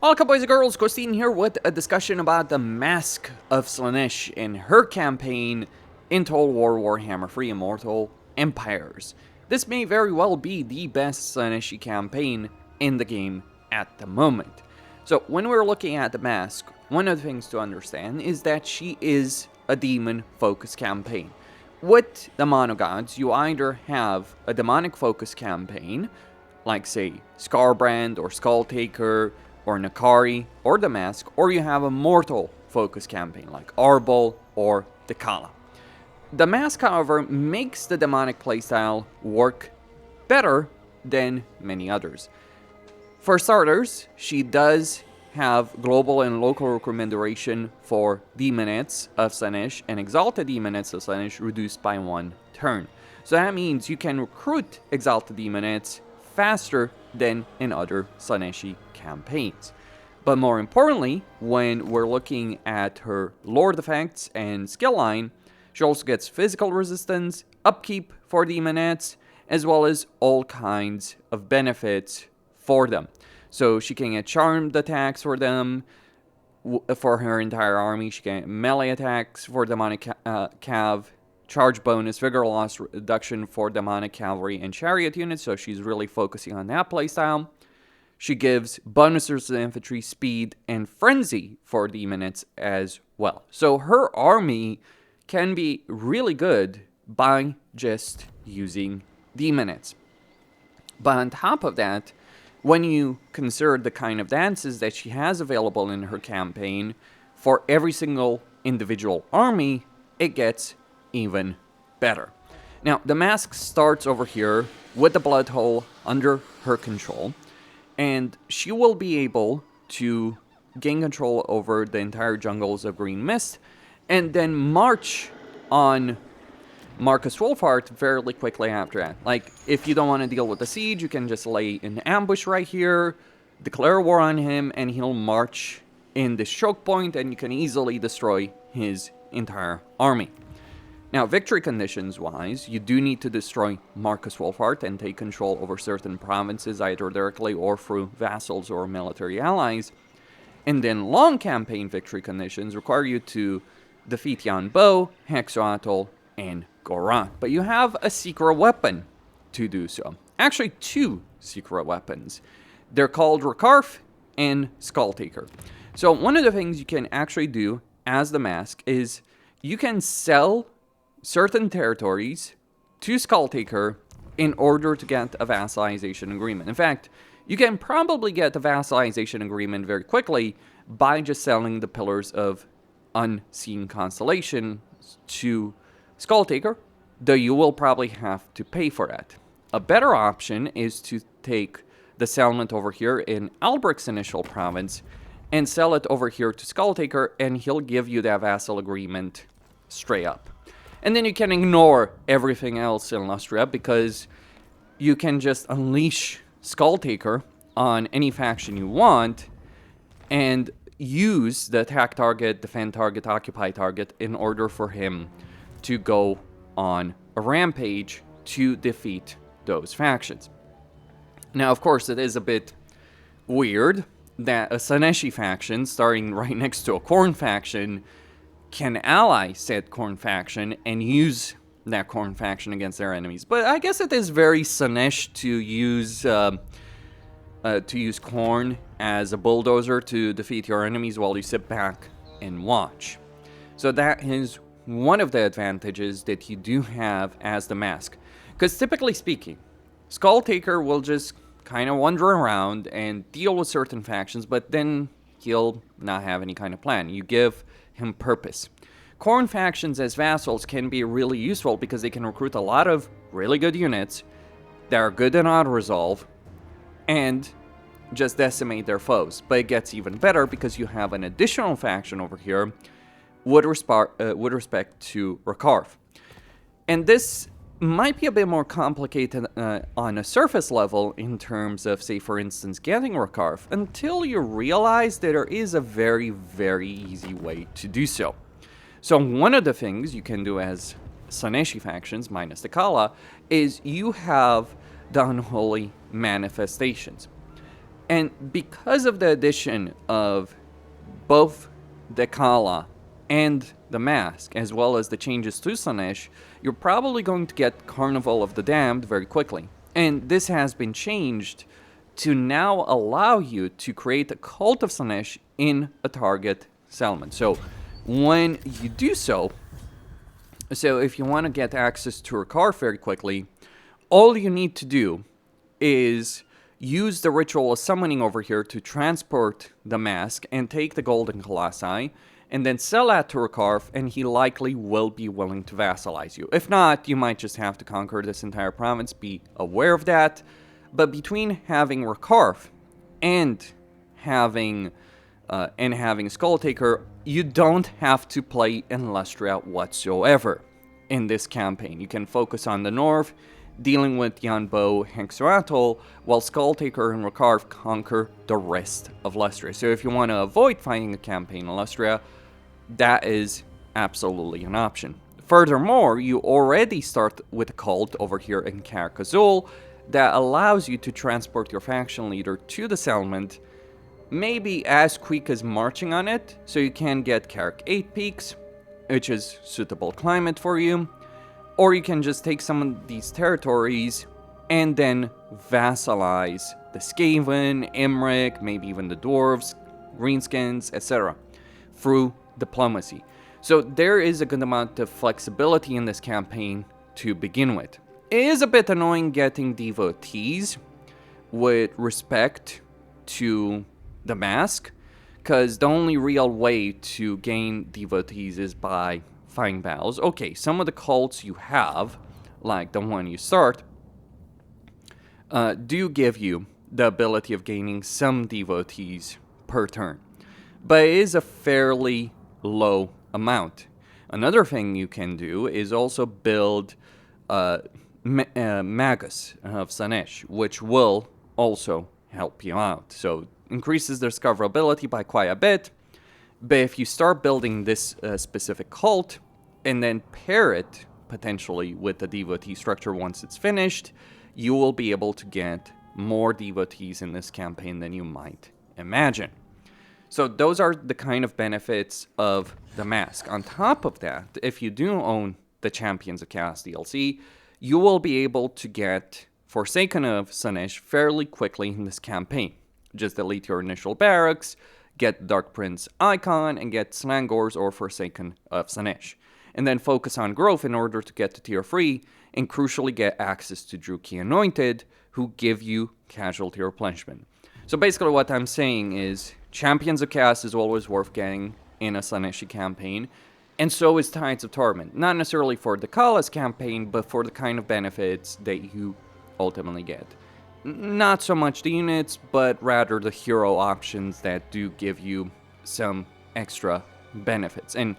Welcome boys and girls, Christine here with a discussion about the Masque of Slaanesh in her campaign in Total War Warhammer 3 Immortal Empires. This may very well be the best Slaaneshi campaign in the game at the moment. So when we're looking at the Masque, one of the things to understand is that she is a demon focused campaign. With the monogods, you either have a demonic focused campaign, like say Scarbrand or Skulltaker, or Nakari, or the Masque, or you have a mortal focus campaign like Arbol or the Kala. The Masque, however, makes the demonic playstyle work better than many others. For starters, she does have global and local recruitment duration for Demonettes of Slaanesh and Exalted Demonettes of Slaanesh reduced by 1 turn. So that means you can recruit Exalted Demonettes faster than in other Slaaneshi campaigns. But more importantly, when we're looking at her lore effects and skill line, she also gets physical resistance, upkeep for Demonettes, as well as all kinds of benefits for them. So she can get charmed attacks for them, for her entire army. She can get melee attacks for Demonic Cav, charge bonus, vigor loss reduction for Demonic Cavalry and Chariot units, so she's really focusing on that playstyle. She gives bonuses to infantry, speed, and frenzy for Demonettes as well. So her army can be really good by just using Demonettes. But on top of that, when you consider the kind of dances that she has available in her campaign, for every single individual army, it gets even better. Now, the Masque starts over here with the Blood Hole under her control, and she will be able to gain control over the entire jungles of Green Mist, and then march on Marcus Wolfheart fairly quickly after that. Like, if you don't want to deal with the siege, you can just lay an ambush right here, declare war on him, and he'll march in this choke point, and you can easily destroy his entire army. Now, victory conditions-wise, you do need to destroy Marcus Wolfheart and take control over certain provinces, either directly or through vassals or military allies. And then long campaign victory conditions require you to defeat Jan Bo, Hexoatl, and Gorath. But you have a secret weapon to do so. Actually, 2 secret weapons. They're called Rakarth and Skulltaker. So one of the things you can actually do as the Masque is you can sell certain territories to Skulltaker in order to get a vassalization agreement. In fact, you can probably get a vassalization agreement very quickly by just selling the Pillars of Unseen Constellation to Skulltaker, though you will probably have to pay for that. A better option is to take the settlement over here in Albric's initial province and sell it over here to Skulltaker, and he'll give you that vassal agreement straight up. And then you can ignore everything else in Lustria because you can just unleash Skulltaker on any faction you want and use the attack target, defend target, occupy target in order for him to go on a rampage to defeat those factions. Now, of course, it is a bit weird that a Slaaneshi faction starting right next to a Khorne faction can ally said Khorne faction and use that Khorne faction against their enemies. But I guess it is very Slaanesh to use Khorne as a bulldozer to defeat your enemies while you sit back and watch. So that is one of the advantages that you do have as the Masque. Because typically speaking, Skulltaker will just kind of wander around and deal with certain factions, but then he'll not have any kind of plan. You give him purpose. Khorne factions as vassals can be really useful because they can recruit a lot of really good units that are good in auto-resolve and just decimate their foes. But it gets even better because you have an additional faction over here with respect to Rakarth. And this might be a bit more complicated on a surface level in terms of, say, for instance, getting Rakarth, until you realize that there is a very, very easy way to do so. So one of the things you can do as Slaaneshi factions, minus the Kala, is you have the Unholy Manifestations. And because of the addition of both the Kala and the Masque, as well as the changes to Slaanesh, you're probably going to get Carnival of the Damned very quickly. And this has been changed to now allow you to create a Cult of Slaanesh in a target settlement. So when you do so if you want to get access to Rakarth very quickly, all you need to do is use the ritual of summoning over here to transport the Masque and take the golden colossi, and then sell that to Rakarth, and he likely will be willing to vassalize you. If not, you might just have to conquer this entire province, be aware of that. But between having Rakarth and having Skulltaker, you don't have to play in Lustria whatsoever in this campaign. You can focus on the north, dealing with Yanbo Hexeratl, while Skulltaker and Rakarth conquer the rest of Lustria. So if you want to avoid fighting a campaign in Lustria, that is absolutely an option. Furthermore, you already start with a cult over here in Karak that allows you to transport your faction leader to the settlement, maybe as quick as marching on it, so you can get Karak 8 peaks, which is suitable climate for you, or you can just take some of these territories and then vassalize the Skaven, Imric, maybe even the Dwarves, Greenskins, etc. through diplomacy. So there is a good amount of flexibility in this campaign to begin with. It is a bit annoying getting devotees with respect to the Masque, because the only real way to gain devotees is by fighting battles. Okay, some of the cults you have, like the one you start, do give you the ability of gaining some devotees per turn, but it is a fairly low amount. Another thing you can do is also build Magus of Slaanesh, which will also help you out. So increases their discoverability by quite a bit, but if you start building this specific cult and then pair it potentially with the devotee structure once it's finished, you will be able to get more devotees in this campaign than you might imagine. So those are the kind of benefits of the Masque. On top of that, if you do own the Champions of Chaos DLC, you will be able to get Forsaken of Slaanesh fairly quickly in this campaign. Just delete your initial barracks, get Dark Prince icon, and get Slangors or Forsaken of Slaanesh. And then focus on growth in order to get to tier 3, and crucially get access to Druki Anointed, who give you casualty replenishment. So basically what I'm saying is, Champions of Chaos is always worth getting in a Slaaneshi campaign, and so is Tides of Torment. Not necessarily for the Kala's campaign, but for the kind of benefits that you ultimately get. Not so much the units, but rather the hero options that do give you some extra benefits. And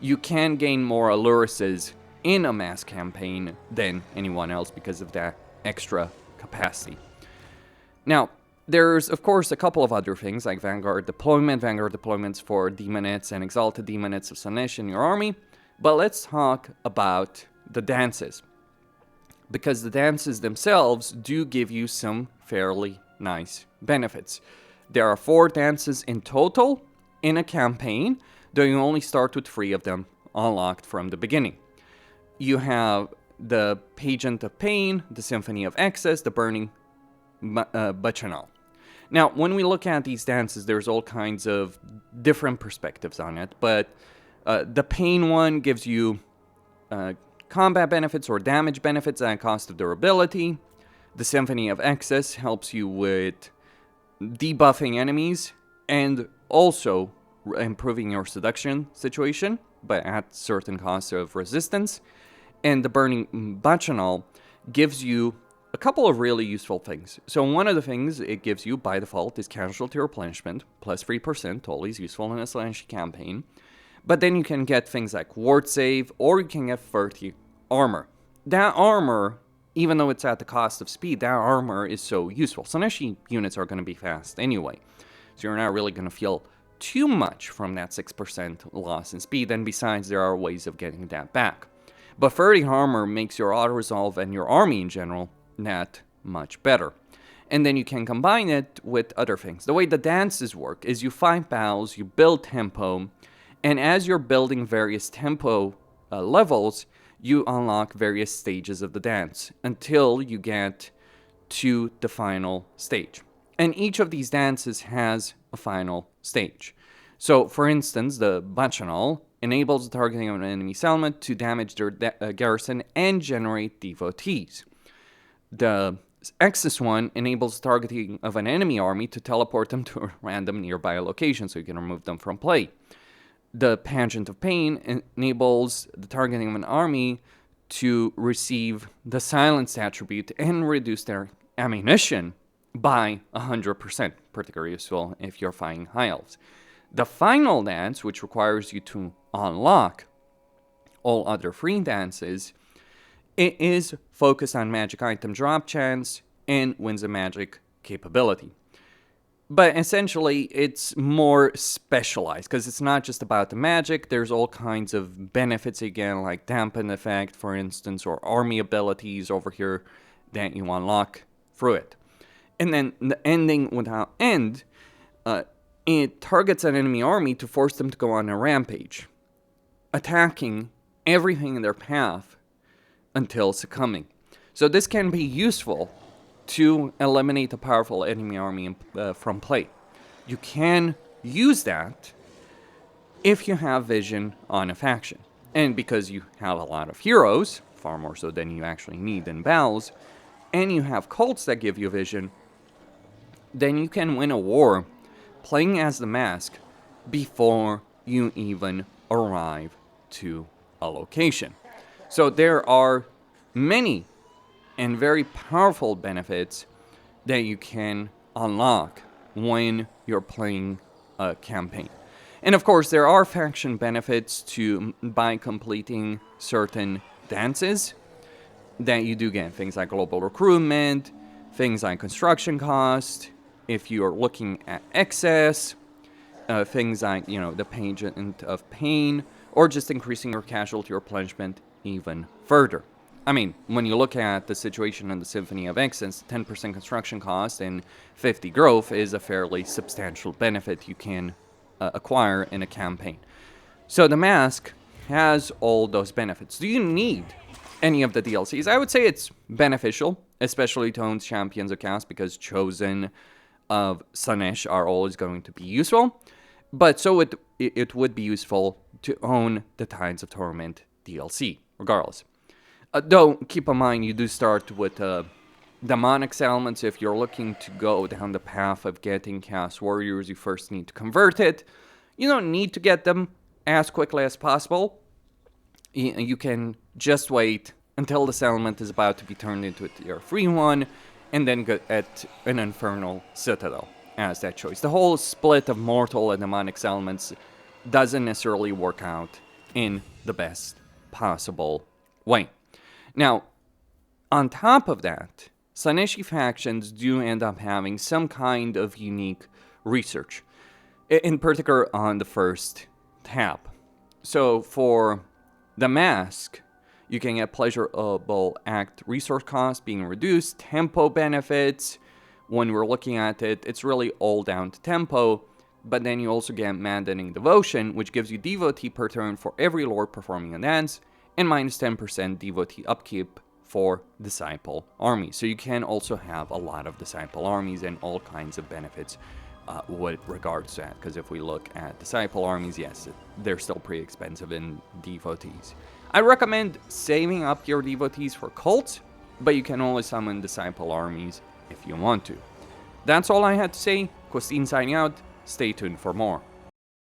you can gain more Alluruses in a Masque campaign than anyone else because of that extra capacity. Now, there's, of course, a couple of other things like Vanguard deployments for Demonites and Exalted Demonites of Slaanesh in your army, but let's talk about the dances, because the dances themselves do give you some fairly nice benefits. There are 4 dances in total in a campaign, though you only start with 3 of them unlocked from the beginning. You have the Pageant of Pain, the Symphony of Excess, the Burning Bacchanal. Now, when we look at these dances, there's all kinds of different perspectives on it, but the Pain one gives you combat benefits or damage benefits at a cost of durability. The Symphony of Excess helps you with debuffing enemies and also improving your seduction situation, but at certain costs of resistance. And the Burning Bacchanal gives you a couple of really useful things. So one of the things it gives you by default is casualty replenishment, plus 3%, always useful in a Slaanesh campaign. But then you can get things like ward save, or you can get 30 armor. That armor, even though it's at the cost of speed, that armor is so useful. Slaaneshi units are going to be fast anyway, so you're not really going to feel too much from that 6% loss in speed, and besides, there are ways of getting that back. But 30 armor makes your auto-resolve and your army in general that much better. And then you can combine it with other things. The way the dances work is you fight battles, you build tempo, and as you're building various tempo levels, you unlock various stages of the dance until you get to the final stage. And each of these dances has a final stage. So, for instance, the Bacchanal enables the targeting of an enemy settlement to damage their garrison and generate devotees. The Axis one enables targeting of an enemy army to teleport them to a random nearby location so you can remove them from play. The Pageant of Pain enables the targeting of an army to receive the Silence attribute and reduce their ammunition by 100%, particularly useful if you're fighting High Elves. The Final Dance, which requires you to unlock all other free dances, it is focused on magic item drop chance and Winds of Magic capability. But essentially, it's more specialized, because it's not just about the magic. There's all kinds of benefits again, like dampen effect, for instance, or army abilities over here that you unlock through it. And then the ending without end, it targets an enemy army to force them to go on a rampage, attacking everything in their path until succumbing. So this can be useful to eliminate a powerful enemy army from play. You can use that if you have vision on a faction. And because you have a lot of heroes, far more so than you actually need in battles, and you have cults that give you vision, then you can win a war playing as the Masque before you even arrive to a location. So there are many and very powerful benefits that you can unlock when you're playing a campaign. And of course, there are faction benefits by completing certain dances that you do get. Things like global recruitment, things like construction cost, if you're looking at excess, things like, the Pageant of Pain, or just increasing your casualty replenishment even further. I mean, when you look at the situation in the Symphony of Excess, 10% construction cost and 50 growth is a fairly substantial benefit you can acquire in a campaign. So the Masque has all those benefits. Do you need any of the DLCs? I would say it's beneficial, especially to own Champions of Chaos, because Chosen of Slaanesh are always going to be useful. But so it would be useful to own the Tides of Torment DLC, regardless. Though, keep in mind, you do start with demonic settlements. If you're looking to go down the path of getting Chaos Warriors, you first need to convert it. You don't need to get them as quickly as possible. You can just wait until the settlement is about to be turned into a tier 3 one, and then get at an Infernal Citadel as that choice. The whole split of mortal and demonic settlements doesn't necessarily work out in the best possible way. Now, on top of that, Slaaneshi factions do end up having some kind of unique research, in particular on the first tab. So for the Masque, you can get pleasurable act resource costs being reduced, tempo benefits. When we're looking at it, it's really all down to tempo, but then you also get Mandating Devotion, which gives you devotee per turn for every lord performing a dance, and minus 10% devotee upkeep for disciple armies. So you can also have a lot of disciple armies and all kinds of benefits with regards to that. Because if we look at disciple armies, yes, they're still pretty expensive in devotees. I recommend saving up your devotees for cults, but you can only summon disciple armies if you want to. That's all I had to say. Christine signing out. Stay tuned for more.